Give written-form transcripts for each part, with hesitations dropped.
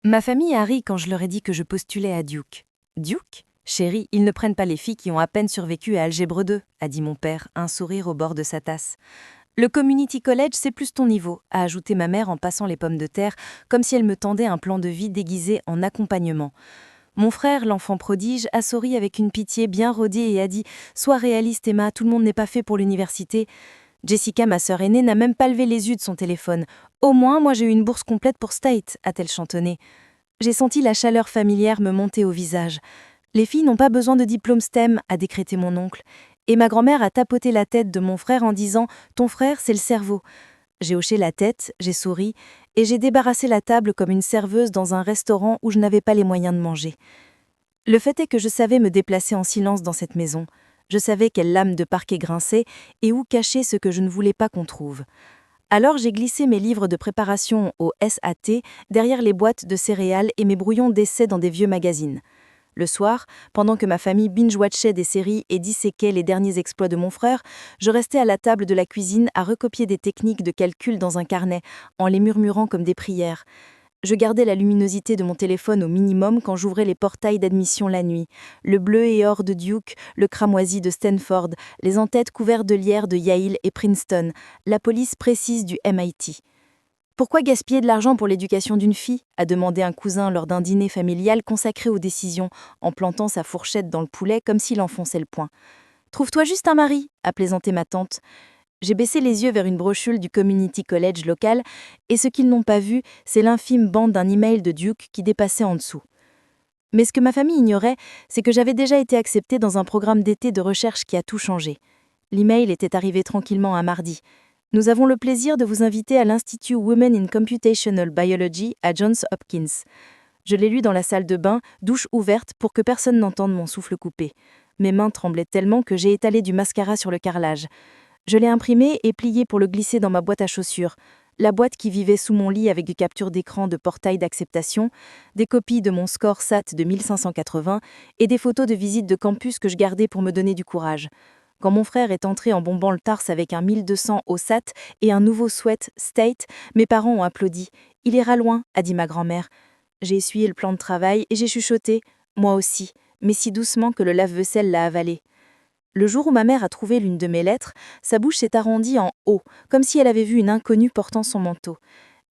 Ma famille a ri quand je leur ai dit que je postulais à Duke. Duke? Chérie, ils ne prennent pas les filles qui ont à peine survécu à Algèbre 2, a dit mon père, un sourire au bord de sa tasse. Le community college, c'est plus ton niveau, a ajouté ma mère en passant les pommes de terre, comme si elle me tendait un plan de vie déguisé en accompagnement. Mon frère, l'enfant prodige, a souri avec une pitié bien rodée et a dit « Sois réaliste Emma, tout le monde n'est pas fait pour l'université ». Jessica, ma sœur aînée, n'a même pas levé les yeux de son téléphone. « Au moins, moi j'ai eu une bourse complète pour State », a-t-elle chantonné. J'ai senti la chaleur familière me monter au visage. Les filles n'ont pas besoin de diplôme STEM, a décrété mon oncle. Et ma grand-mère a tapoté la tête de mon frère en disant « Ton frère, c'est le cerveau ». J'ai hoché la tête, j'ai souri, et j'ai débarrassé la table comme une serveuse dans un restaurant où je n'avais pas les moyens de manger. Le fait est que je savais me déplacer en silence dans cette maison. Je savais quelle lame de parquet grinçait et où cacher ce que je ne voulais pas qu'on trouve. Alors j'ai glissé mes livres de préparation au SAT derrière les boîtes de céréales et mes brouillons d'essais dans des vieux magazines. Le soir, pendant que ma famille binge-watchait des séries et disséquait les derniers exploits de mon frère, je restais à la table de la cuisine à recopier des techniques de calcul dans un carnet, en les murmurant comme des prières. Je gardais la luminosité de mon téléphone au minimum quand j'ouvrais les portails d'admission la nuit. Le bleu et or de Duke, le cramoisi de Stanford, les en-têtes couverts de lierre de Yale et Princeton, la police précise du MIT. Pourquoi gaspiller de l'argent pour l'éducation d'une fille a demandé un cousin lors d'un dîner familial consacré aux décisions, en plantant sa fourchette dans le poulet comme s'il enfonçait le poing. Trouve-toi juste un mari, a plaisanté ma tante. J'ai baissé les yeux vers une brochure du community college local, et ce qu'ils n'ont pas vu, c'est l'infime bande d'un email de Duke qui dépassait en dessous. Mais ce que ma famille ignorait, c'est que j'avais déjà été acceptée dans un programme d'été de recherche qui a tout changé. L'email était arrivé tranquillement un mardi. Nous avons le plaisir de vous inviter à l'Institut Women in Computational Biology à Johns Hopkins. Je l'ai lu dans la salle de bain, douche ouverte pour que personne n'entende mon souffle coupé. Mes mains tremblaient tellement que j'ai étalé du mascara sur le carrelage. Je l'ai imprimé et plié pour le glisser dans ma boîte à chaussures, la boîte qui vivait sous mon lit avec des captures d'écran de portail d'acceptation, des copies de mon score SAT de 1580 et des photos de visite de campus que je gardais pour me donner du courage. Quand mon frère est entré en bombant le tarse avec un 1200 au SAT et un nouveau sweat State, mes parents ont applaudi. « Il ira loin », a dit ma grand-mère. J'ai essuyé le plan de travail et j'ai chuchoté « Moi aussi », mais si doucement que le lave-vaisselle l'a avalé. Le jour où ma mère a trouvé l'une de mes lettres, sa bouche s'est arrondie en O, comme si elle avait vu une inconnue portant son manteau.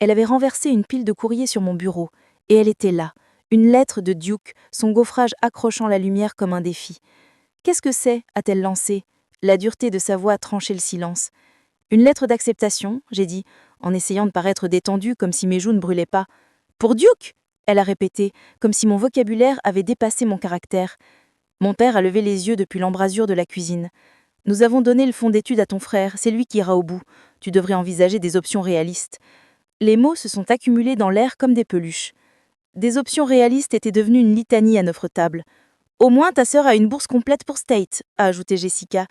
Elle avait renversé une pile de courrier sur mon bureau, et elle était là, une lettre de Duke, son gaufrage accrochant la lumière comme un défi. « Qu'est-ce que c'est » a-t-elle lancé. La dureté de sa voix a tranché le silence. « Une lettre d'acceptation » j'ai dit, en essayant de paraître détendue comme si mes joues ne brûlaient pas. « Pour Duke » elle a répété, comme si mon vocabulaire avait dépassé mon caractère. Mon père a levé les yeux depuis l'embrasure de la cuisine. « Nous avons donné le fonds d'études à ton frère, c'est lui qui ira au bout. Tu devrais envisager des options réalistes. » Les mots se sont accumulés dans l'air comme des peluches. Des options réalistes étaient devenues une litanie à notre table. « Au moins, ta sœur a une bourse complète pour State, » a ajouté Jessica.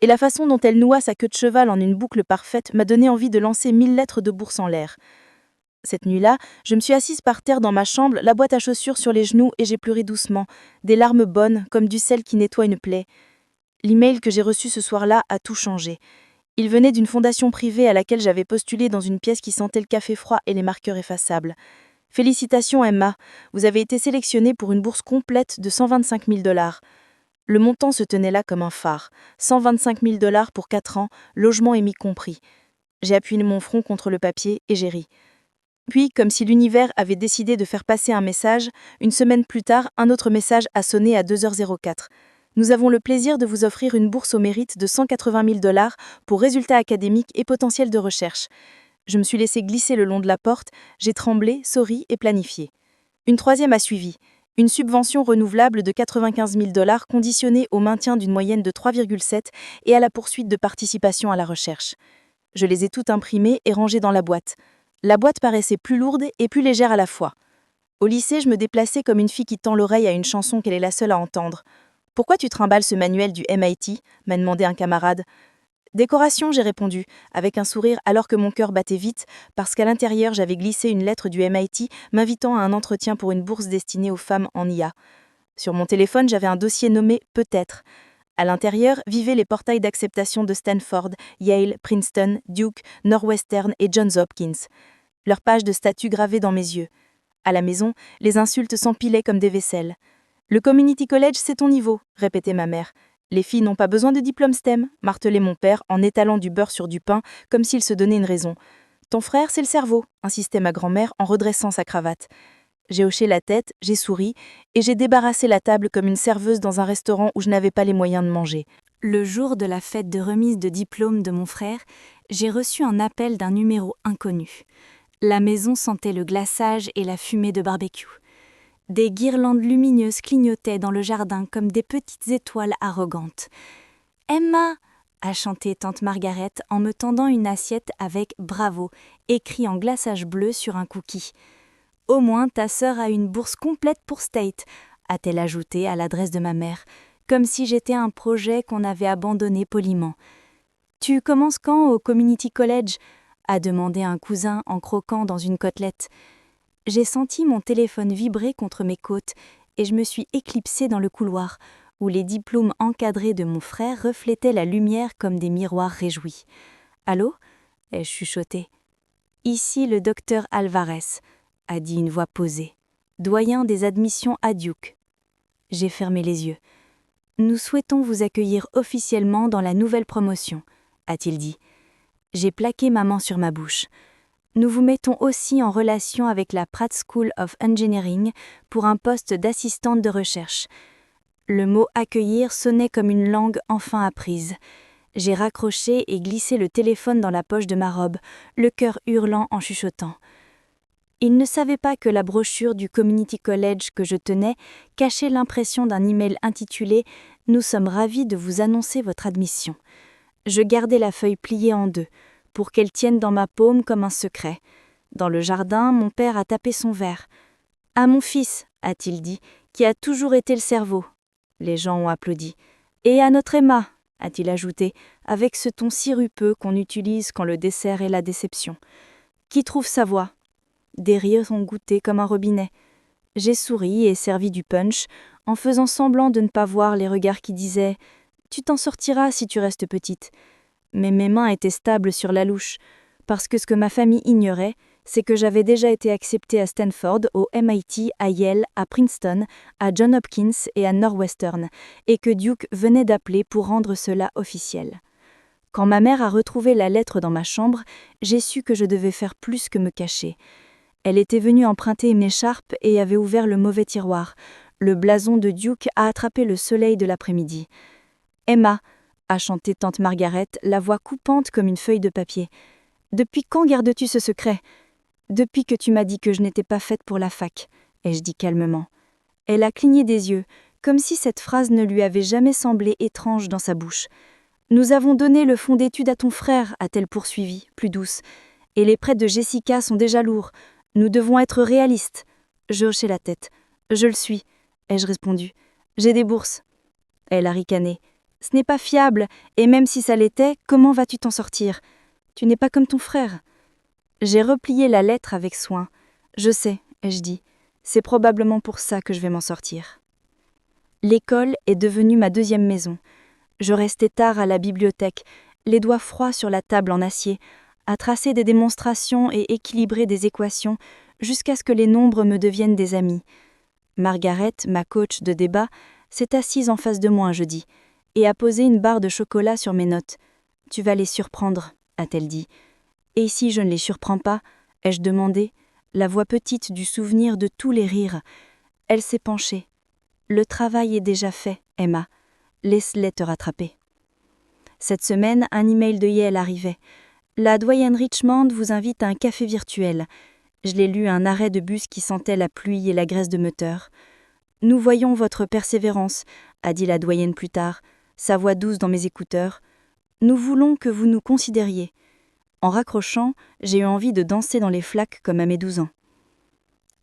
Et la façon dont elle noua sa queue de cheval en une boucle parfaite m'a donné envie de lancer 1000 lettres de bourse en l'air. Cette nuit-là, je me suis assise par terre dans ma chambre, la boîte à chaussures sur les genoux et j'ai pleuré doucement, des larmes bonnes comme du sel qui nettoie une plaie. L'email que j'ai reçu ce soir-là a tout changé. Il venait d'une fondation privée à laquelle j'avais postulé dans une pièce qui sentait le café froid et les marqueurs effaçables. « Félicitations Emma, vous avez été sélectionnée pour une bourse complète de 125 000 $. Le montant se tenait là comme un phare. 125 000 $ pour 4 ans, logement et mis compris. J'ai appuyé mon front contre le papier et j'ai ri. Puis, comme si l'univers avait décidé de faire passer un message, une semaine plus tard, un autre message a sonné à 2h04. Nous avons le plaisir de vous offrir une bourse au mérite de 180 000 $ pour résultats académiques et potentiel de recherche. Je me suis laissé glisser le long de la porte, j'ai tremblé, souri et planifié. Une troisième a suivi. Une subvention renouvelable de 95 000 $ conditionnée au maintien d'une moyenne de 3,7 et à la poursuite de participation à la recherche. Je les ai toutes imprimées et rangées dans la boîte. La boîte paraissait plus lourde et plus légère à la fois. Au lycée, je me déplaçais comme une fille qui tend l'oreille à une chanson qu'elle est la seule à entendre. « Pourquoi tu trimbales ce manuel du MIT » m'a demandé un camarade. « Décoration » j'ai répondu, avec un sourire alors que mon cœur battait vite, parce qu'à l'intérieur j'avais glissé une lettre du MIT m'invitant à un entretien pour une bourse destinée aux femmes en IA. Sur mon téléphone, j'avais un dossier nommé « Peut-être ». À l'intérieur vivaient les portails d'acceptation de Stanford, Yale, Princeton, Duke, Northwestern et Johns Hopkins. Leurs pages de statut gravées dans mes yeux. À la maison, les insultes s'empilaient comme des vaisselles. Le community college, c'est ton niveau, répétait ma mère. Les filles n'ont pas besoin de diplôme STEM, martelait mon père en étalant du beurre sur du pain comme s'il se donnait une raison. Ton frère, c'est le cerveau, insistait ma grand-mère en redressant sa cravate. J'ai hoché la tête, j'ai souri, et j'ai débarrassé la table comme une serveuse dans un restaurant où je n'avais pas les moyens de manger. Le jour de la fête de remise de diplôme de mon frère, j'ai reçu un appel d'un numéro inconnu. La maison sentait le glaçage et la fumée de barbecue. Des guirlandes lumineuses clignotaient dans le jardin comme des petites étoiles arrogantes. « Emma !» a chanté tante Margaret en me tendant une assiette avec « Bravo » écrit en glaçage bleu sur un cookie. « Au moins ta sœur a une bourse complète pour State », a-t-elle ajouté à l'adresse de ma mère, comme si j'étais un projet qu'on avait abandonné poliment. « Tu commences quand au Community College ?» a demandé un cousin en croquant dans une côtelette. J'ai senti mon téléphone vibrer contre mes côtes et je me suis éclipsée dans le couloir, où les diplômes encadrés de mon frère reflétaient la lumière comme des miroirs réjouis. « Allô ?» ai-je chuchoté. « Ici le docteur Alvarez », a dit une voix posée, doyen des admissions à Duke. J'ai fermé les yeux. « Nous souhaitons vous accueillir officiellement dans la nouvelle promotion », a-t-il dit. J'ai plaqué ma main sur ma bouche. Nous vous mettons aussi en relation avec la Pratt School of Engineering pour un poste d'assistante de recherche. Le mot « accueillir » sonnait comme une langue enfin apprise. J'ai raccroché et glissé le téléphone dans la poche de ma robe, le cœur hurlant en chuchotant. Il ne savait pas que la brochure du Community College que je tenais cachait l'impression d'un email intitulé « Nous sommes ravis de vous annoncer votre admission ». Je gardai la feuille pliée en deux, pour qu'elle tienne dans ma paume comme un secret. Dans le jardin, mon père a tapé son verre. « À mon fils », a-t-il dit, « qui a toujours été le cerveau ». Les gens ont applaudi. « Et à notre Emma », a-t-il ajouté, avec ce ton sirupeux qu'on utilise quand le dessert est la déception. « Qui trouve sa voix ?» Des rires ont goûté comme un robinet. J'ai souri et servi du punch, en faisant semblant de ne pas voir les regards qui disaient « Tu t'en sortiras si tu restes petite ». Mais mes mains étaient stables sur la louche, parce que ce que ma famille ignorait, c'est que j'avais déjà été acceptée à Stanford, au MIT, à Yale, à Princeton, à Johns Hopkins et à Northwestern, et que Duke venait d'appeler pour rendre cela officiel. Quand ma mère a retrouvé la lettre dans ma chambre, j'ai su que je devais faire plus que me cacher. Elle était venue emprunter une écharpe et avait ouvert le mauvais tiroir. Le blason de Duke a attrapé le soleil de l'après-midi. « Emma !» a chanté tante Margaret, la voix coupante comme une feuille de papier. « Depuis quand gardes-tu ce secret ?»« Depuis que tu m'as dit que je n'étais pas faite pour la fac, » ai-je dit calmement. Elle a cligné des yeux, comme si cette phrase ne lui avait jamais semblé étrange dans sa bouche. « Nous avons donné le fonds d'études à ton frère, » a-t-elle poursuivi, plus douce. « Et les prêts de Jessica sont déjà lourds. Nous devons être réalistes. » Je hochai la tête. « Je le suis, » ai-je répondu. « J'ai des bourses. » Elle a ricané. « Ce n'est pas fiable, et même si ça l'était, comment vas-tu t'en sortir ? Tu n'es pas comme ton frère. » J'ai replié la lettre avec soin. « Je sais, » ai-je dit. « C'est probablement pour ça que je vais m'en sortir. » L'école est devenue ma deuxième maison. Je restais tard à la bibliothèque, les doigts froids sur la table en acier, à tracer des démonstrations et équilibrer des équations, jusqu'à ce que les nombres me deviennent des amis. Margaret, ma coach de débat, s'est assise en face de moi un jeudi, et a posé une barre de chocolat sur mes notes. « Tu vas les surprendre », a-t-elle dit. « Et si je ne les surprends pas ?» ai-je demandé, la voix petite du souvenir de tous les rires. Elle s'est penchée. « Le travail est déjà fait, Emma. Laisse-les te rattraper. » Cette semaine, un email de Yale arrivait. « La doyenne Richmond vous invite à un café virtuel. » Je l'ai lu à un arrêt de bus qui sentait la pluie et la graisse de moteur. « Nous voyons votre persévérance, » a dit la doyenne plus tard, sa voix douce dans mes écouteurs. « Nous voulons que vous nous considériez. » En raccrochant, j'ai eu envie de danser dans les flaques comme à mes 12 ans.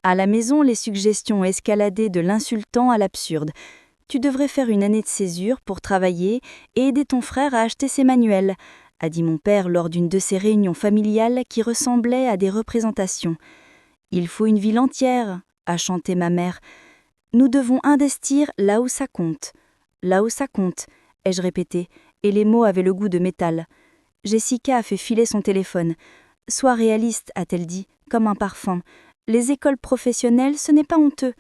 À la maison, les suggestions ont escaladé de l'insultant à l'absurde. « Tu devrais faire une année de césure pour travailler et aider ton frère à acheter ses manuels », a dit mon père lors d'une de ces réunions familiales qui ressemblaient à des représentations. « Il faut une ville entière », a chanté ma mère. « Nous devons investir là où ça compte. »« Là où ça compte », ai-je répété, et les mots avaient le goût de métal. Jessica a fait filer son téléphone. « Sois réaliste », a-t-elle dit, comme un parfum. Les écoles professionnelles, ce n'est pas honteux.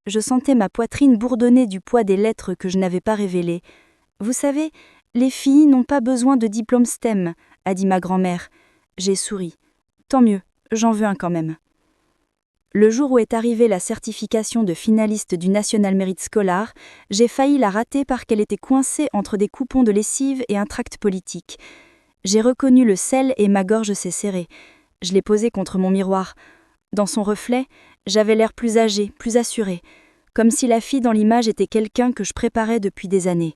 Je sentais ma poitrine bourdonner du poids des lettres que je n'avais pas révélées. Vous savez, les filles n'ont pas besoin de diplôme STEM, a dit ma grand-mère. J'ai souri. Tant mieux, j'en veux un quand même. Le jour où est arrivée la certification de finaliste du National Merit Scholar, j'ai failli la rater parce qu'elle était coincée entre des coupons de lessive et un tract politique. J'ai reconnu le sel et ma gorge s'est serrée. Je l'ai posé contre mon miroir. Dans son reflet, j'avais l'air plus âgée, plus assurée, comme si la fille dans l'image était quelqu'un que je préparais depuis des années.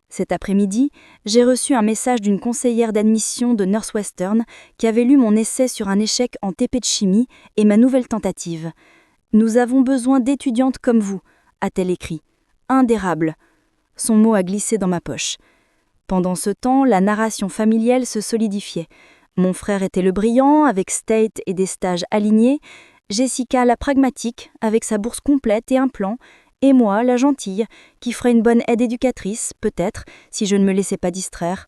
Cet après-midi, j'ai reçu un message d'une conseillère d'admission de Northwestern qui avait lu mon essai sur un échec en TP de chimie et ma nouvelle tentative. « Nous avons besoin d'étudiantes comme vous », a-t-elle écrit. « Indérable ». Son mot a glissé dans ma poche. Pendant ce temps, la narration familiale se solidifiait. Mon frère était le brillant, avec State et des stages alignés, Jessica la pragmatique, avec sa bourse complète et un plan, et moi, la gentille, qui ferait une bonne aide éducatrice, peut-être, si je ne me laissais pas distraire.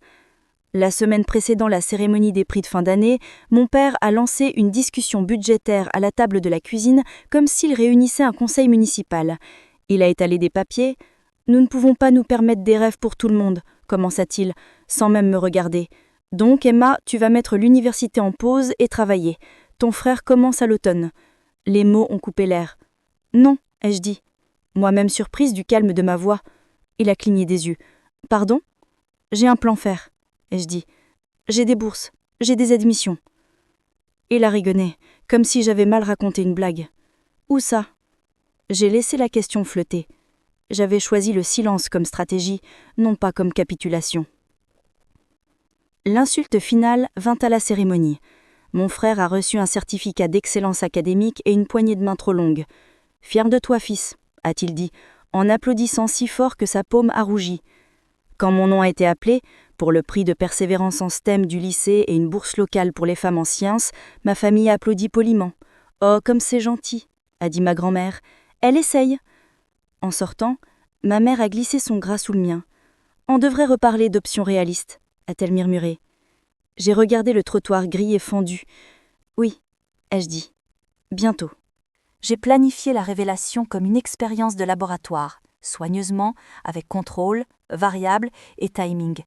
La semaine précédant la cérémonie des prix de fin d'année, mon père a lancé une discussion budgétaire à la table de la cuisine comme s'il réunissait un conseil municipal. Il a étalé des papiers. « Nous ne pouvons pas nous permettre des rêves pour tout le monde », commença-t-il, sans même me regarder. « Donc, Emma, tu vas mettre l'université en pause et travailler. Ton frère commence à l'automne. » Les mots ont coupé l'air. « Non, ai-je dit. » Moi-même surprise du calme de ma voix. Il a cligné des yeux. « Pardon ? J'ai un plan faire, » ai-je dit. « J'ai des bourses, j'ai des admissions. » Il a rigoné, comme si j'avais mal raconté une blague. « Où ça ?» J'ai laissé la question flotter. J'avais choisi le silence comme stratégie, non pas comme capitulation. L'insulte finale vint à la cérémonie. Mon frère a reçu un certificat d'excellence académique et une poignée de main trop longue. « Fier de toi, fils », a-t-il dit, en applaudissant si fort que sa paume a rougi. Quand mon nom a été appelé, pour le prix de persévérance en STEM du lycée et une bourse locale pour les femmes en sciences, ma famille a applaudi poliment. « Oh, comme c'est gentil », a dit ma grand-mère. « Elle essaye ». En sortant, ma mère a glissé son bras sous le mien. « On devrait reparler d'options réalistes », a-t-elle murmuré. J'ai regardé le trottoir gris et fendu. « Oui », ai-je dit. « Bientôt. » J'ai planifié la révélation comme une expérience de laboratoire, soigneusement, avec contrôle, variable et timing.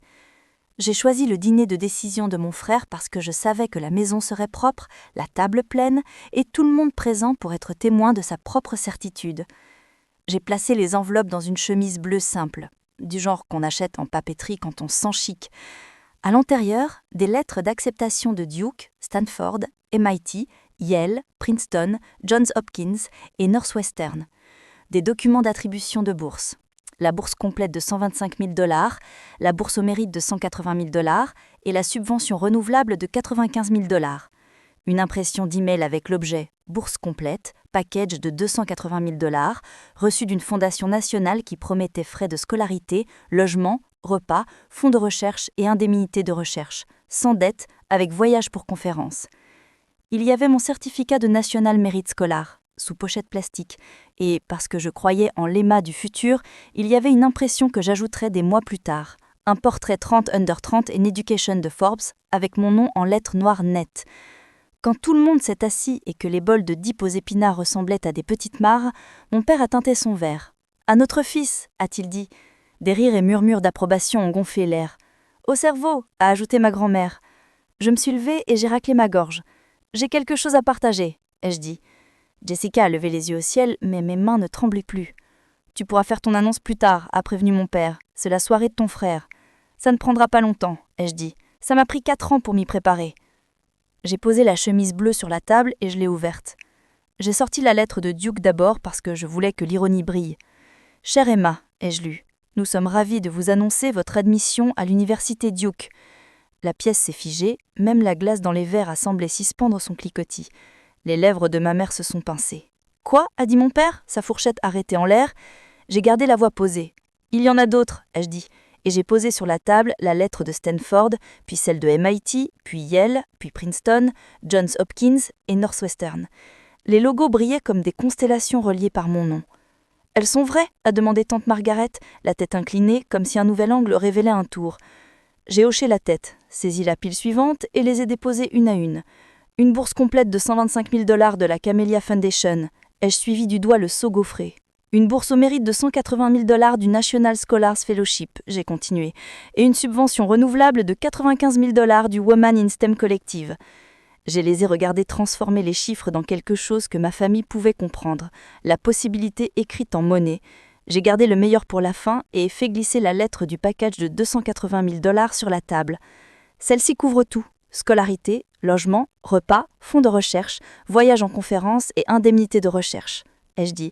J'ai choisi le dîner de décision de mon frère parce que je savais que la maison serait propre, la table pleine et tout le monde présent pour être témoin de sa propre certitude. J'ai placé les enveloppes dans une chemise bleue simple, du genre qu'on achète en papeterie quand on se sent chic. À l'intérieur, des lettres d'acceptation de Duke, Stanford, MIT, Yale, Princeton, Johns Hopkins et Northwestern. Des documents d'attribution de bourse. La bourse complète de $125 000, la bourse au mérite de $180 000 et la subvention renouvelable de $95 000. Une impression d'email avec l'objet « bourse complète », package de $280 000, reçu d'une fondation nationale qui promettait frais de scolarité, logement, repas, fonds de recherche et indemnités de recherche, sans dette, avec voyage pour conférence. Il y avait mon certificat de National Merit Scholar, sous pochette plastique, et, parce que je croyais en l'EMA du futur, il y avait une impression que j'ajouterais des mois plus tard, un portrait 30 under 30 in Education de Forbes, avec mon nom en lettres noires nettes. Quand tout le monde s'est assis et que les bols de dip aux épinards ressemblaient à des petites mares, mon père a teinté son verre. « À notre fils !» a-t-il dit. Des rires et murmures d'approbation ont gonflé l'air. « Au cerveau !» a ajouté ma grand-mère. Je me suis levée et j'ai raclé ma gorge. « J'ai quelque chose à partager !» ai-je dit. Jessica a levé les yeux au ciel, mais mes mains ne tremblaient plus. « Tu pourras faire ton annonce plus tard », a prévenu mon père. « C'est la soirée de ton frère. »« Ça ne prendra pas longtemps », ai-je dit. « Ça m'a pris 4 ans pour m'y préparer. » J'ai posé la chemise bleue sur la table et je l'ai ouverte. J'ai sorti la lettre de Duke d'abord parce que je voulais que l'ironie brille. « Chère Emma », ai-je lu, « nous sommes ravis de vous annoncer votre admission à l'université Duke. » La pièce s'est figée, même la glace dans les verres a semblé suspendre son cliquetis. Les lèvres de ma mère se sont pincées. « Quoi ?» a dit mon père, sa fourchette arrêtée en l'air. J'ai gardé la voix posée. « Il y en a d'autres », ai-je dit, et j'ai posé sur la table la lettre de Stanford, puis celle de MIT, puis Yale, puis Princeton, Johns Hopkins et Northwestern. Les logos brillaient comme des constellations reliées par mon nom. « Elles sont vraies ?» a demandé tante Margaret, la tête inclinée, comme si un nouvel angle révélait un tour. J'ai hoché la tête, saisi la pile suivante et les ai déposées une à une. Une bourse complète de 125 000 $ de la Camellia Foundation. Ai-je suivi du doigt le seau gaufré. Une bourse au mérite de 180 000 $ du National Scholars Fellowship, j'ai continué, et une subvention renouvelable de 95 000 $ du Women in STEM Collective. Je les ai regardés transformer les chiffres dans quelque chose que ma famille pouvait comprendre, la possibilité écrite en monnaie. J'ai gardé le meilleur pour la fin et ai fait glisser la lettre du package de 280 000 $ sur la table. Celle-ci couvre tout, scolarité, logement, repas, fonds de recherche, voyage en conférence et indemnité de recherche. Ai-je dit.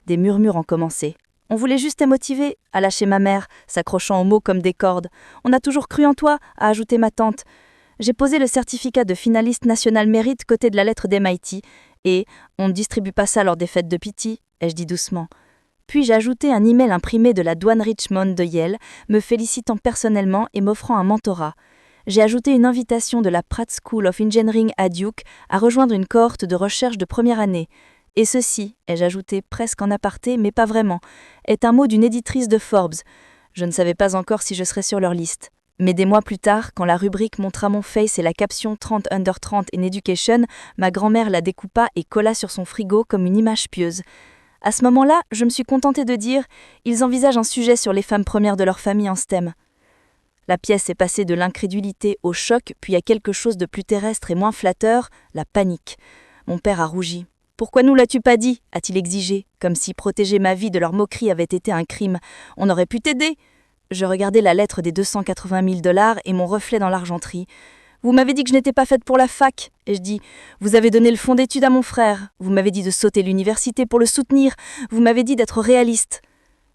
Des murmures ont commencé. On voulait juste te motiver, a lâché ma mère, s'accrochant aux mots comme des cordes. On a toujours cru en toi, a ajouté ma tante. J'ai posé le certificat de finaliste national mérite côté de la lettre d'MIT et on ne distribue pas ça lors des fêtes de Pity, ai-je dit doucement. Puis j'ai ajouté un email imprimé de la douane Richmond de Yale, me félicitant personnellement et m'offrant un mentorat. J'ai ajouté une invitation de la Pratt School of Engineering à Duke à rejoindre une cohorte de recherche de première année. Et ceci, ai-je ajouté presque en aparté, mais pas vraiment, est un mot d'une éditrice de Forbes. Je ne savais pas encore si je serais sur leur liste. Mais des mois plus tard, quand la rubrique montra mon face et la caption 30 under 30 in education, ma grand-mère la découpa et colla sur son frigo comme une image pieuse. À ce moment-là, je me suis contentée de dire « Ils envisagent un sujet sur les femmes premières de leur famille en STEM ». La pièce est passée de l'incrédulité au choc, puis à quelque chose de plus terrestre et moins flatteur, la panique. Mon père a rougi. « Pourquoi nous l'as-tu pas dit ?» a-t-il exigé, comme si protéger ma vie de leur moquerie avait été un crime. « On aurait pu t'aider !» Je regardais la lettre des 280 000 $ et mon reflet dans l'argenterie. « Vous m'avez dit que je n'étais pas faite pour la fac, » et je dis. « Vous avez donné le fonds d'études à mon frère. Vous m'avez dit de sauter l'université pour le soutenir. Vous m'avez dit d'être réaliste. »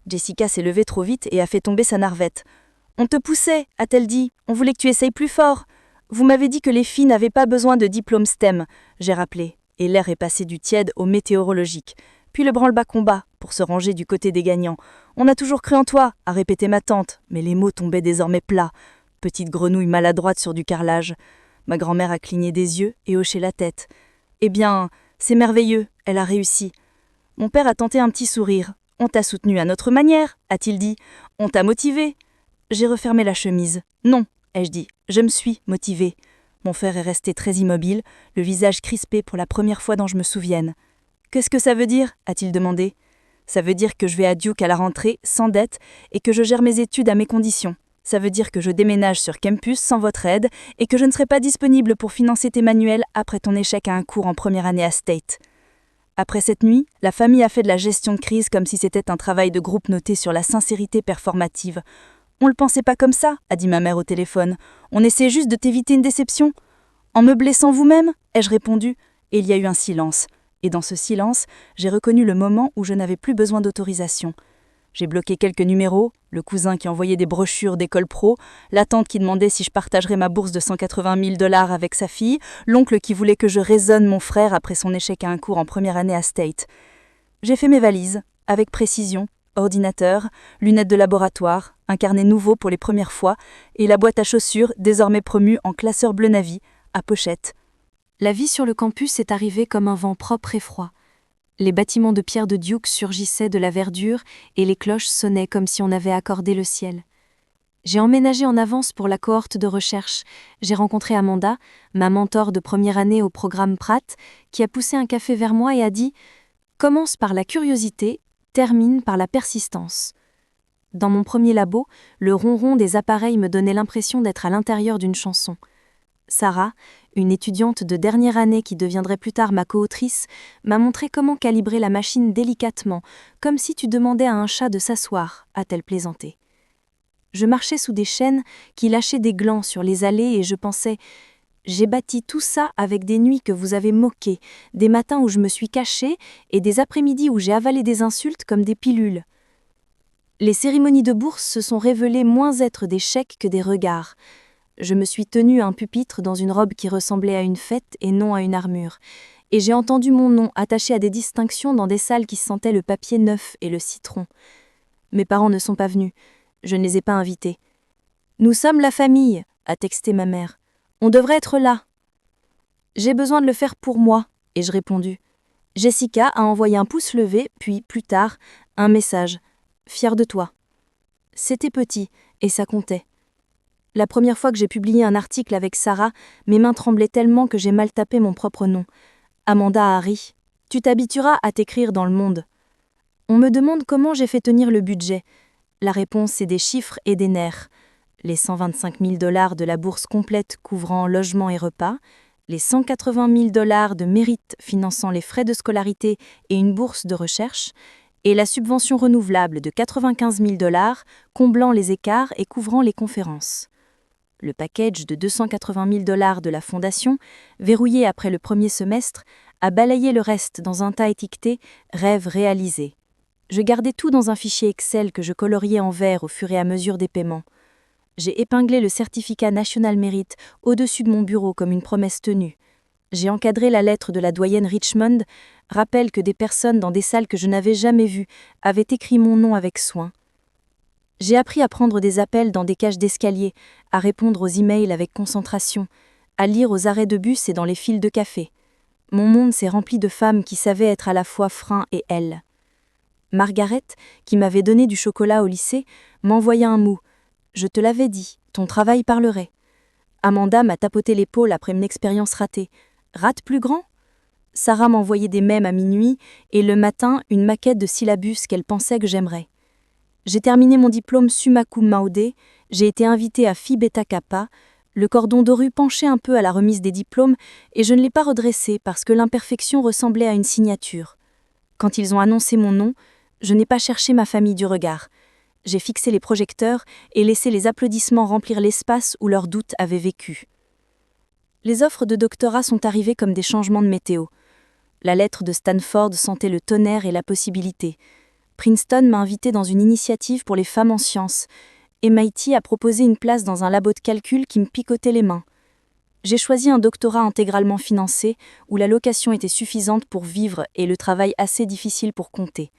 Jessica s'est levée trop vite et a fait tomber sa narvette. « On te poussait, a-t-elle dit. On voulait que tu essayes plus fort. Vous m'avez dit que les filles n'avaient pas besoin de diplôme STEM, j'ai rappelé. Et l'air est passé du tiède au météorologique. Puis le branle-bas combat, pour se ranger du côté des gagnants. « On a toujours cru en toi », a répété ma tante, mais les mots tombaient désormais plats. Petite grenouille maladroite sur du carrelage. Ma grand-mère a cligné des yeux et hoché la tête. « Eh bien, c'est merveilleux, elle a réussi. » Mon père a tenté un petit sourire. « On t'a soutenu à notre manière, a-t-il dit. On t'a motivé. » J'ai refermé la chemise. « Non, ai-je dit, je me suis motivée. » Mon frère est resté très immobile, le visage crispé pour la première fois dont je me souvienne. « Qu'est-ce que ça veut dire ?» a-t-il demandé. « Ça veut dire que je vais à Duke à la rentrée, sans dette, et que je gère mes études à mes conditions. Ça veut dire que je déménage sur campus sans votre aide, et que je ne serai pas disponible pour financer tes manuels après ton échec à un cours en première année à State. » Après cette nuit, la famille a fait de la gestion de crise comme si c'était un travail de groupe noté sur la sincérité performative. « On le pensait pas comme ça, » a dit ma mère au téléphone. « On essaie juste de t'éviter une déception. »« En me blessant vous-même » ai-je répondu, et il y a eu un silence. Et dans ce silence, j'ai reconnu le moment où je n'avais plus besoin d'autorisation. J'ai bloqué quelques numéros, le cousin qui envoyait des brochures d'école pro, la tante qui demandait si je partagerais ma bourse de 180 000 $ avec sa fille, l'oncle qui voulait que je raisonne mon frère après son échec à un cours en première année à State. J'ai fait mes valises, avec précision, ordinateur, lunettes de laboratoire, un carnet nouveau pour les premières fois, et la boîte à chaussures, désormais promue en classeur bleu navy, à pochette. La vie sur le campus est arrivée comme un vent propre et froid. Les bâtiments de pierre de Duke surgissaient de la verdure et les cloches sonnaient comme si on avait accordé le ciel. J'ai emménagé en avance pour la cohorte de recherche. J'ai rencontré Amanda, ma mentor de première année au programme Pratt, qui a poussé un café vers moi et a dit « Commence par la curiosité, termine par la persistance ». Dans mon premier labo, le ronron des appareils me donnait l'impression d'être à l'intérieur d'une chanson. Sarah, une étudiante de dernière année qui deviendrait plus tard ma co-autrice, m'a montré comment calibrer la machine délicatement, comme si tu demandais à un chat de s'asseoir, a-t-elle plaisanté. Je marchais sous des chênes qui lâchaient des glands sur les allées et je pensais « J'ai bâti tout ça avec des nuits que vous avez moquées, des matins où je me suis cachée et des après-midi où j'ai avalé des insultes comme des pilules. » Les cérémonies de bourse se sont révélées moins être des chèques que des regards. Je me suis tenue à un pupitre dans une robe qui ressemblait à une fête et non à une armure. Et j'ai entendu mon nom attaché à des distinctions dans des salles qui sentaient le papier neuf et le citron. Mes parents ne sont pas venus. Je ne les ai pas invités. « Nous sommes la famille », a texté ma mère. « On devrait être là. » J'ai besoin de le faire pour moi, ai-je répondu. Jessica a envoyé un pouce levé, puis, plus tard, un message. « Fière de toi. » C'était petit, et ça comptait. La première fois que j'ai publié un article avec Sarah, mes mains tremblaient tellement que j'ai mal tapé mon propre nom. Amanda a ri. Tu t'habitueras à t'écrire dans le monde. On me demande comment j'ai fait tenir le budget. La réponse, c'est des chiffres et des nerfs. Les 125 000 $ de la bourse complète couvrant logement et repas, les 180 000 $ de mérite finançant les frais de scolarité et une bourse de recherche, et la subvention renouvelable de 95 000 $ comblant les écarts et couvrant les conférences. Le package de 280 000 $ de la fondation, verrouillé après le premier semestre, a balayé le reste dans un tas étiqueté « Rêve réalisé ». Je gardais tout dans un fichier Excel que je coloriais en vert au fur et à mesure des paiements. J'ai épinglé le certificat National Merit au-dessus de mon bureau comme une promesse tenue. J'ai encadré la lettre de la doyenne Richmond, rappel que des personnes dans des salles que je n'avais jamais vues avaient écrit mon nom avec soin. J'ai appris à prendre des appels dans des cages d'escalier, à répondre aux emails avec concentration, à lire aux arrêts de bus et dans les files de café. Mon monde s'est rempli de femmes qui savaient être à la fois frein et aile. Margaret, qui m'avait donné du chocolat au lycée, m'envoya un mot. « Je te l'avais dit, ton travail parlerait. » Amanda m'a tapoté l'épaule après une expérience ratée. « Rate plus grand ?» Sarah m'envoyait des mèmes à minuit et le matin, une maquette de syllabus qu'elle pensait que j'aimerais. J'ai terminé mon diplôme summa cum laude, j'ai été invitée à Phi Beta Kappa, le cordon doré penchait un peu à la remise des diplômes et je ne l'ai pas redressé parce que l'imperfection ressemblait à une signature. Quand ils ont annoncé mon nom, je n'ai pas cherché ma famille du regard. J'ai fixé les projecteurs et laissé les applaudissements remplir l'espace où leurs doutes avaient vécu. Les offres de doctorat sont arrivées comme des changements de météo. La lettre de Stanford sentait le tonnerre et la possibilité. Princeton m'a invité dans une initiative pour les femmes en sciences. MIT a proposé une place dans un labo de calcul qui me picotait les mains. J'ai choisi un doctorat intégralement financé, où la location était suffisante pour vivre et le travail assez difficile pour compter.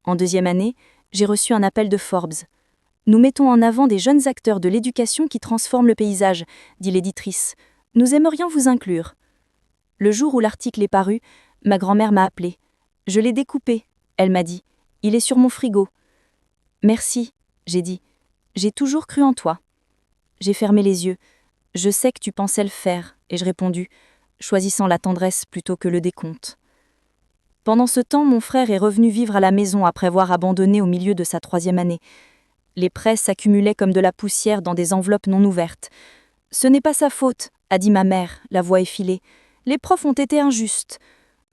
En deuxième année, j'ai reçu un appel de Forbes. « Nous mettons en avant des jeunes acteurs de l'éducation qui transforment le paysage », dit l'éditrice. « Nous aimerions vous inclure. » Le jour où l'article est paru, ma grand-mère m'a appelé. « Je l'ai découpé », elle m'a dit. « Il est sur mon frigo. » « Merci », j'ai dit. « J'ai toujours cru en toi. » J'ai fermé les yeux. « Je sais que tu pensais le faire, » ai-je répondu, choisissant la tendresse plutôt que le décompte. Pendant ce temps, mon frère est revenu vivre à la maison après avoir abandonné au milieu de sa 3e année. Les prêts s'accumulaient comme de la poussière dans des enveloppes non ouvertes. « Ce n'est pas sa faute », a dit ma mère, la voix effilée. « Les profs ont été injustes. »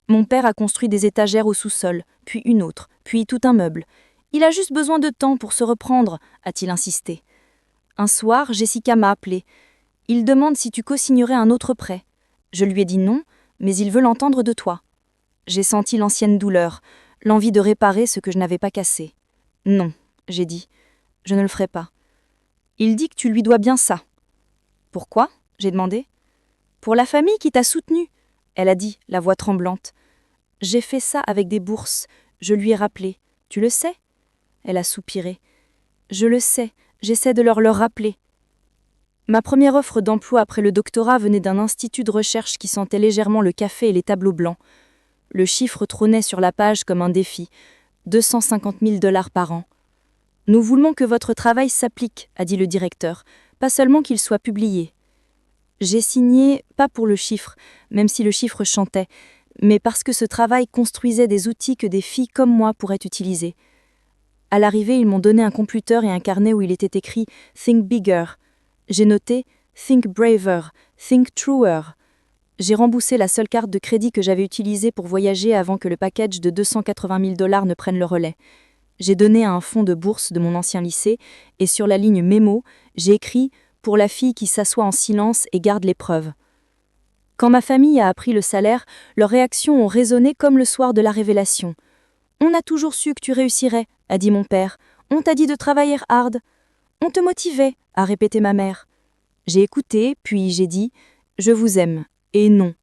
Mon père a construit des étagères au sous-sol, puis une autre, puis tout un meuble. « Il a juste besoin de temps pour se reprendre », a-t-il insisté. Un soir, Jessica m'a appelé. « Il demande si tu co-signerais un autre prêt. » Je lui ai dit non, mais il veut l'entendre de toi. J'ai senti l'ancienne douleur, l'envie de réparer ce que je n'avais pas cassé. « Non », j'ai dit, « je ne le ferai pas. » Il dit que tu lui dois bien ça. « Pourquoi ?» j'ai demandé. « Pour la famille qui t'a soutenue, » elle a dit, la voix tremblante. « J'ai fait ça avec des bourses, je lui ai rappelé. Tu le sais ?» Elle a soupiré. « Je le sais, j'essaie de leur rappeler. » Ma première offre d'emploi après le doctorat venait d'un institut de recherche qui sentait légèrement le café et les tableaux blancs. Le chiffre trônait sur la page comme un défi. 250 000 $ par an. « Nous voulons que votre travail s'applique », a dit le directeur, « pas seulement qu'il soit publié. » J'ai signé, pas pour le chiffre, même si le chiffre chantait, mais parce que ce travail construisait des outils que des filles comme moi pourraient utiliser. À l'arrivée, ils m'ont donné un computer et un carnet où il était écrit « Think bigger ». J'ai noté « Think braver »,« Think truer ». J'ai remboursé la seule carte de crédit que j'avais utilisée pour voyager avant que le package de 280 000 $ ne prenne le relais. J'ai donné à un fonds de bourse de mon ancien lycée et sur la ligne mémo, j'ai écrit « Pour la fille qui s'assoit en silence et garde l'épreuve ». Quand ma famille a appris le salaire, leurs réactions ont résonné comme le soir de la révélation. « On a toujours su que tu réussirais », a dit mon père. « On t'a dit de travailler hard. »« On te motivait », a répété ma mère. J'ai écouté, puis j'ai dit « Je vous aime ». Et non.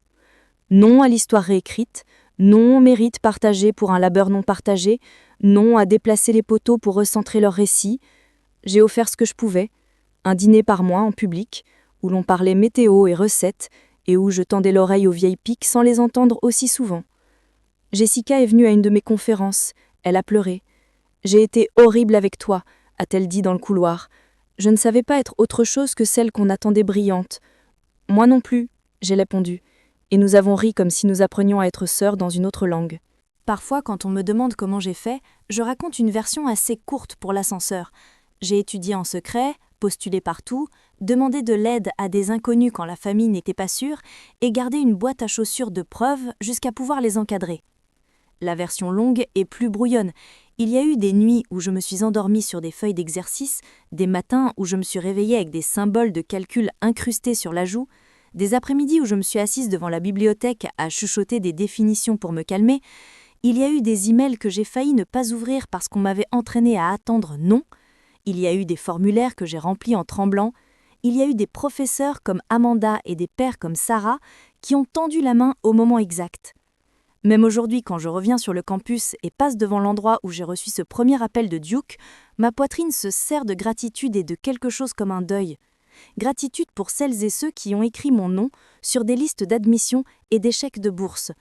Non à l'histoire réécrite, non au mérite partagé pour un labeur non partagé, non à déplacer les poteaux pour recentrer leur récit. J'ai offert ce que je pouvais, un dîner par mois en public, où l'on parlait météo et recettes, et où je tendais l'oreille aux vieilles piques sans les entendre aussi souvent. Jessica est venue à une de mes conférences, elle a pleuré. « J'ai été horrible avec toi », a-t-elle dit dans le couloir. Je ne savais pas être autre chose que celle qu'on attendait brillante. Moi non plus, j'ai répondu, et nous avons ri comme si nous apprenions à être sœurs dans une autre langue. Parfois, quand on me demande comment j'ai fait, je raconte une version assez courte pour l'ascenseur. J'ai étudié en secret, postulé partout, demandé de l'aide à des inconnus quand la famille n'était pas sûre, et gardé une boîte à chaussures de preuve jusqu'à pouvoir les encadrer. La version longue est plus brouillonne. Il y a eu des nuits où je me suis endormie sur des feuilles d'exercice, des matins où je me suis réveillée avec des symboles de calcul incrustés sur la joue, des après-midi où je me suis assise devant la bibliothèque à chuchoter des définitions pour me calmer. Il y a eu des emails que j'ai failli ne pas ouvrir parce qu'on m'avait entraînée à attendre non. Il y a eu des formulaires que j'ai remplis en tremblant. Il y a eu des professeurs comme Amanda et des pères comme Sarah qui ont tendu la main au moment exact. Même aujourd'hui, quand je reviens sur le campus et passe devant l'endroit où j'ai reçu ce premier appel de Duke, ma poitrine se serre de gratitude et de quelque chose comme un deuil. Gratitude pour celles et ceux qui ont écrit mon nom sur des listes d'admission et d'échecs de bourse.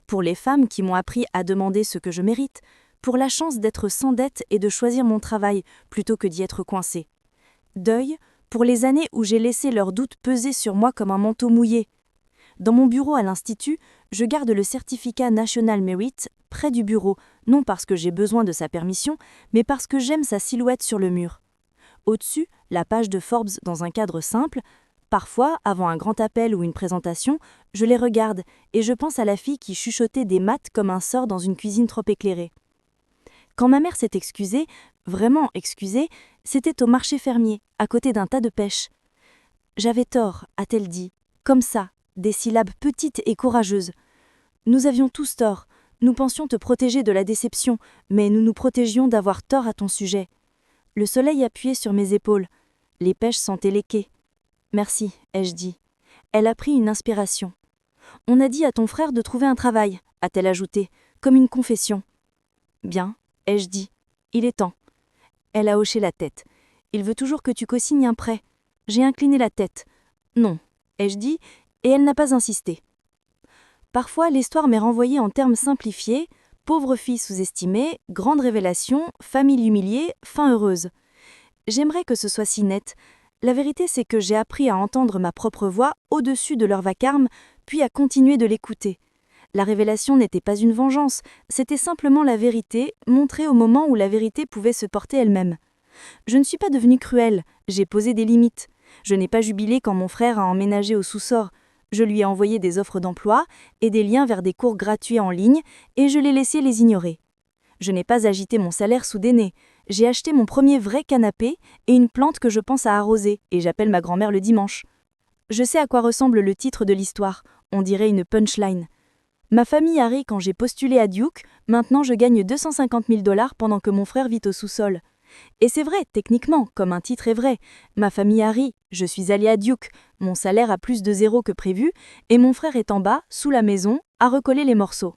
Pour les femmes qui m'ont appris à demander ce que je mérite, pour la chance d'être sans dette et de choisir mon travail plutôt que d'y être coincée. Deuil pour les années où j'ai laissé leurs doutes peser sur moi comme un manteau mouillé. Dans mon bureau à l'Institut, je garde le certificat National Merit près du bureau, non parce que j'ai besoin de sa permission, mais parce que j'aime sa silhouette sur le mur. Au-dessus, la page de Forbes dans un cadre simple. Parfois, avant un grand appel ou une présentation, je les regarde et je pense à la fille qui chuchotait des maths comme un sort dans une cuisine trop éclairée. Quand ma mère s'est excusée, vraiment excusée, c'était au marché fermier, à côté d'un tas de pêche. « J'avais tort », a-t-elle dit, comme ça, des syllabes petites et courageuses. « Nous avions tous tort, nous pensions te protéger de la déception, mais nous nous protégions d'avoir tort à ton sujet. » Le soleil appuyait sur mes épaules, les pêches sentaient les quais. « Merci », ai-je dit. Elle a pris une inspiration. « On a dit à ton frère de trouver un travail », a-t-elle ajouté, comme une confession. « Bien », ai-je dit. « Il est temps. » Elle a hoché la tête. « Il veut toujours que tu co-signes un prêt. » J'ai incliné la tête. « Non », ai-je dit, et elle n'a pas insisté. Parfois, l'histoire m'est renvoyée en termes simplifiés, pauvre fille sous-estimée, grande révélation, famille humiliée, fin heureuse. J'aimerais que ce soit si net. La vérité, c'est que j'ai appris à entendre ma propre voix au-dessus de leur vacarme, puis à continuer de l'écouter. La révélation n'était pas une vengeance, c'était simplement la vérité, montrée au moment où la vérité pouvait se porter elle-même. Je ne suis pas devenue cruelle, j'ai posé des limites. Je n'ai pas jubilé quand mon frère a emménagé au sous-sol. Je lui ai envoyé des offres d'emploi et des liens vers des cours gratuits en ligne, et je l'ai laissé les ignorer. Je n'ai pas agité mon salaire sous des nez. J'ai acheté mon premier vrai canapé et une plante que je pense à arroser, et j'appelle ma grand-mère le dimanche. Je sais à quoi ressemble le titre de l'histoire, on dirait une punchline. Ma famille a ri quand j'ai postulé à Duke, maintenant je gagne 250 000 $ pendant que mon frère vit au sous-sol. Et c'est vrai, techniquement, comme un titre est vrai. Ma famille a ri, je suis allée à Duke, mon salaire a plus de zéro que prévu, et mon frère est en bas, sous la maison, à recoller les morceaux.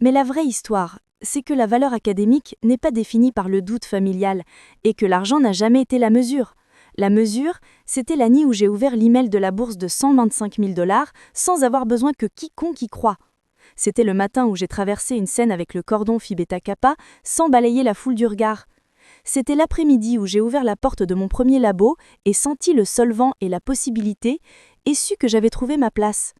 Mais la vraie histoire, c'est que la valeur académique n'est pas définie par le doute familial, et que l'argent n'a jamais été la mesure. La mesure, c'était la nuit où j'ai ouvert l'email de la bourse de 125 000 $ sans avoir besoin que quiconque y croie. C'était le matin où j'ai traversé une scène avec le cordon Phi Beta Kappa sans balayer la foule du regard. C'était l'après-midi où j'ai ouvert la porte de mon premier labo et senti le solvant et la possibilité, et su que j'avais trouvé ma place.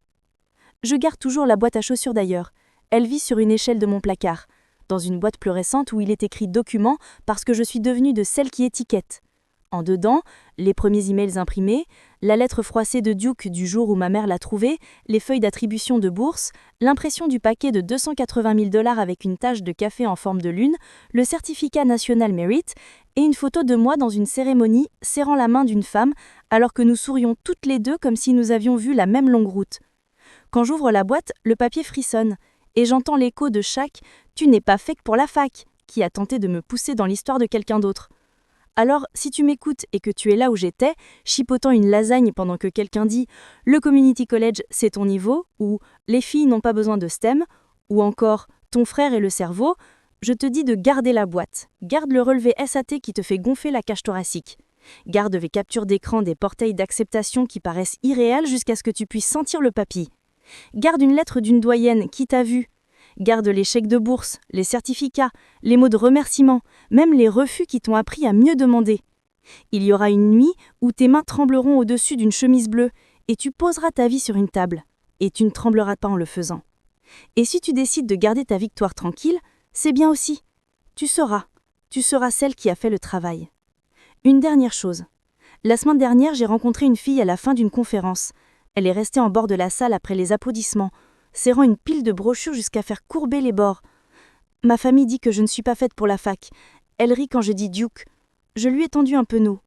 Je garde toujours la boîte à chaussures d'ailleurs. Elle vit sur une échelle de mon placard, dans une boîte plus récente où il est écrit « Document » parce que je suis devenue de celles qui étiquettent. En dedans, les premiers emails imprimés, la lettre froissée de Duke du jour où ma mère l'a trouvée, les feuilles d'attribution de bourse, l'impression du paquet de 280 000 $ avec une tache de café en forme de lune, le certificat National Merit et une photo de moi dans une cérémonie serrant la main d'une femme alors que nous sourions toutes les deux comme si nous avions vu la même longue route. Quand j'ouvre la boîte, le papier frissonne et j'entends l'écho de chaque « Tu n'es pas fait que pour la fac » qui a tenté de me pousser dans l'histoire de quelqu'un d'autre. Alors, si tu m'écoutes et que tu es là où j'étais, chipotant une lasagne pendant que quelqu'un dit « Le Community College, c'est ton niveau » ou « Les filles n'ont pas besoin de STEM » ou encore « Ton frère est le cerveau », je te dis de garder la boîte. Garde le relevé SAT qui te fait gonfler la cage thoracique. Garde les captures d'écran des portails d'acceptation qui paraissent irréels jusqu'à ce que tu puisses sentir le papy. Garde une lettre d'une doyenne qui t'a vu. Garde les chèques de bourse, les certificats, les mots de remerciement, même les refus qui t'ont appris à mieux demander. Il y aura une nuit où tes mains trembleront au-dessus d'une chemise bleue et tu poseras ta vie sur une table, et tu ne trembleras pas en le faisant. Et si tu décides de garder ta victoire tranquille, c'est bien aussi. Tu seras celle qui a fait le travail. Une dernière chose. La semaine dernière, j'ai rencontré une fille à la fin d'une conférence. Elle est restée en bord de la salle après les applaudissements, serrant une pile de brochures jusqu'à faire courber les bords. Ma famille dit que je ne suis pas faite pour la fac. Elle rit quand je dis Duke. Je lui ai tendu un penaud.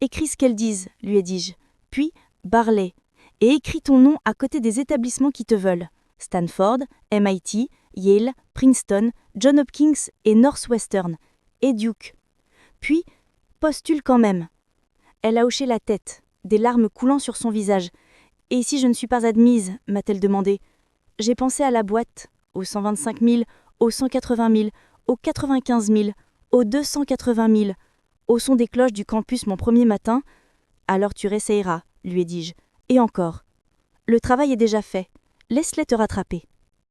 Écris ce qu'elles disent, lui ai dit-je. Puis, Barley. Et écris ton nom à côté des établissements qui te veulent. Stanford, MIT, Yale, Princeton, Johns Hopkins et Northwestern. Et Duke. Puis, postule quand même. Elle a hoché la tête, des larmes coulant sur son visage. Et si je ne suis pas admise, m'a-t-elle demandé. J'ai pensé à la boîte, aux 125 000, aux 180 000, aux 95 000, aux 280 000, au son des cloches du campus mon premier matin. Alors tu réessayeras, lui ai dit-je. Et encore. Le travail est déjà fait. Laisse-les te rattraper.